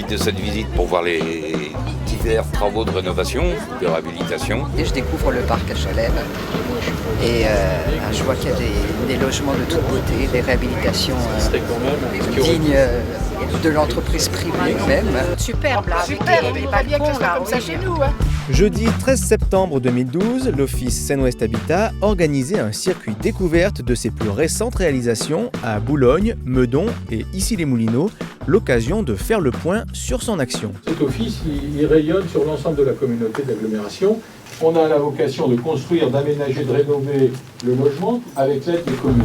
profite de cette visite pour voir les divers travaux de rénovation, de réhabilitation. Et je découvre le parc HLM et je vois qu'il y a des logements de toute beauté, des réhabilitations dignes de l'entreprise privée même. Superbe là, super, on aimerait bien que ça soit comme ça chez nous. Jeudi 13 septembre 2012, l'Office Seine-Ouest Habitat organisait un circuit découverte de ses plus récentes réalisations à Boulogne, Meudon et Issy-les-Moulineaux, l'occasion de faire le point sur son action. Cet office, il rayonne sur l'ensemble de la communauté d'agglomération. On a la vocation de construire, d'aménager, de rénover le logement avec l'aide des communes.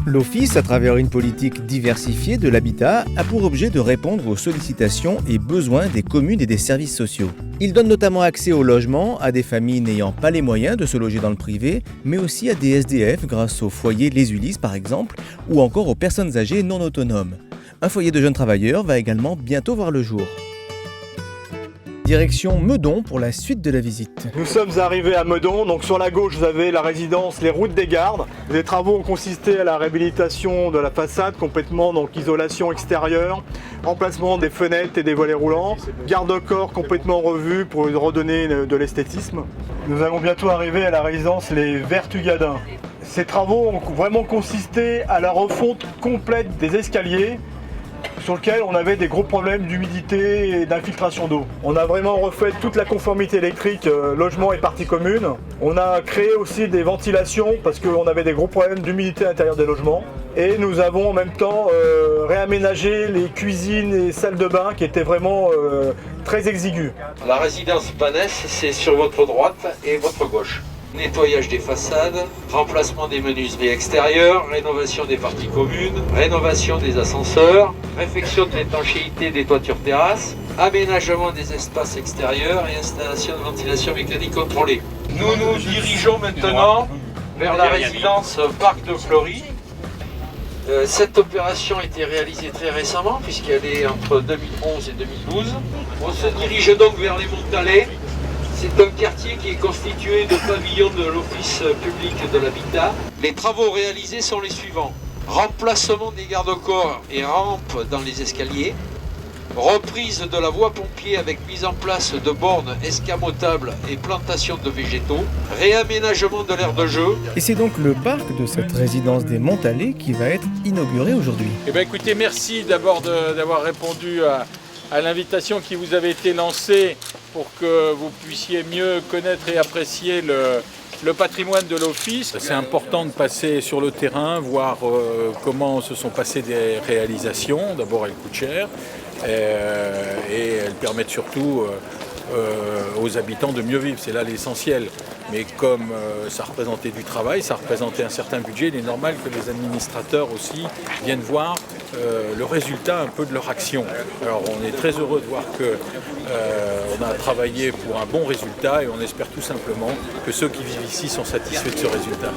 L'Office, à travers une politique diversifiée de l'habitat, a pour objet de répondre aux sollicitations et besoins des communes et des services sociaux. Il donne notamment accès au logement à des familles n'ayant pas les moyens de se loger dans le privé, mais aussi à des SDF grâce au foyer Les Ulysses par exemple, ou encore aux personnes âgées non autonomes. Un foyer de jeunes travailleurs va également bientôt voir le jour. Direction Meudon pour la suite de la visite. Nous sommes arrivés à Meudon, donc sur la gauche vous avez la résidence Les Routes des Gardes. Les travaux ont consisté à la réhabilitation de la façade complètement, donc isolation extérieure, remplacement des fenêtres et des volets roulants, garde-corps complètement revu pour redonner de l'esthétisme. Nous allons bientôt arriver à la résidence Les Vertugadins. Ces travaux ont vraiment consisté à la refonte complète des escaliers, sur lequel on avait des gros problèmes d'humidité et d'infiltration d'eau. On a vraiment refait toute la conformité électrique, logement et parties communes. On a créé aussi des ventilations parce qu'on avait des gros problèmes d'humidité à l'intérieur des logements. Et nous avons en même temps réaménagé les cuisines et salles de bain qui étaient vraiment très exiguës. La résidence Panès, c'est sur votre droite et votre gauche. Nettoyage des façades, remplacement des menuiseries extérieures, rénovation des parties communes, rénovation des ascenseurs, réfection de l'étanchéité des toitures terrasses, aménagement des espaces extérieurs et installation de ventilation mécanique contrôlée. Nous nous dirigeons maintenant vers la résidence Parc de Fleury. Cette opération a été réalisée très récemment puisqu'elle est entre 2011 et 2012. On se dirige donc vers les Montalais. C'est un quartier qui est constitué de pavillons de l'Office public de l'habitat. Les travaux réalisés sont les suivants. Remplacement des garde-corps et rampes dans les escaliers. Reprise de la voie pompier avec mise en place de bornes escamotables et plantation de végétaux. Réaménagement de l'aire de jeu. Et c'est donc le parc de cette résidence des Montalais qui va être inauguré aujourd'hui. Eh bien, écoutez, merci d'abord d'avoir répondu à l'invitation qui vous avait été lancée pour que vous puissiez mieux connaître et apprécier le patrimoine de l'Office. C'est important de passer sur le terrain, voir comment se sont passées des réalisations. D'abord, elles coûtent cher et elles permettent surtout aux habitants de mieux vivre. C'est là l'essentiel. Mais comme ça représentait du travail, ça représentait un certain budget, il est normal que les administrateurs aussi viennent voir le résultat un peu de leur action. Alors on est très heureux de voir qu'on a travaillé pour un bon résultat et on espère tout simplement que ceux qui vivent ici sont satisfaits de ce résultat.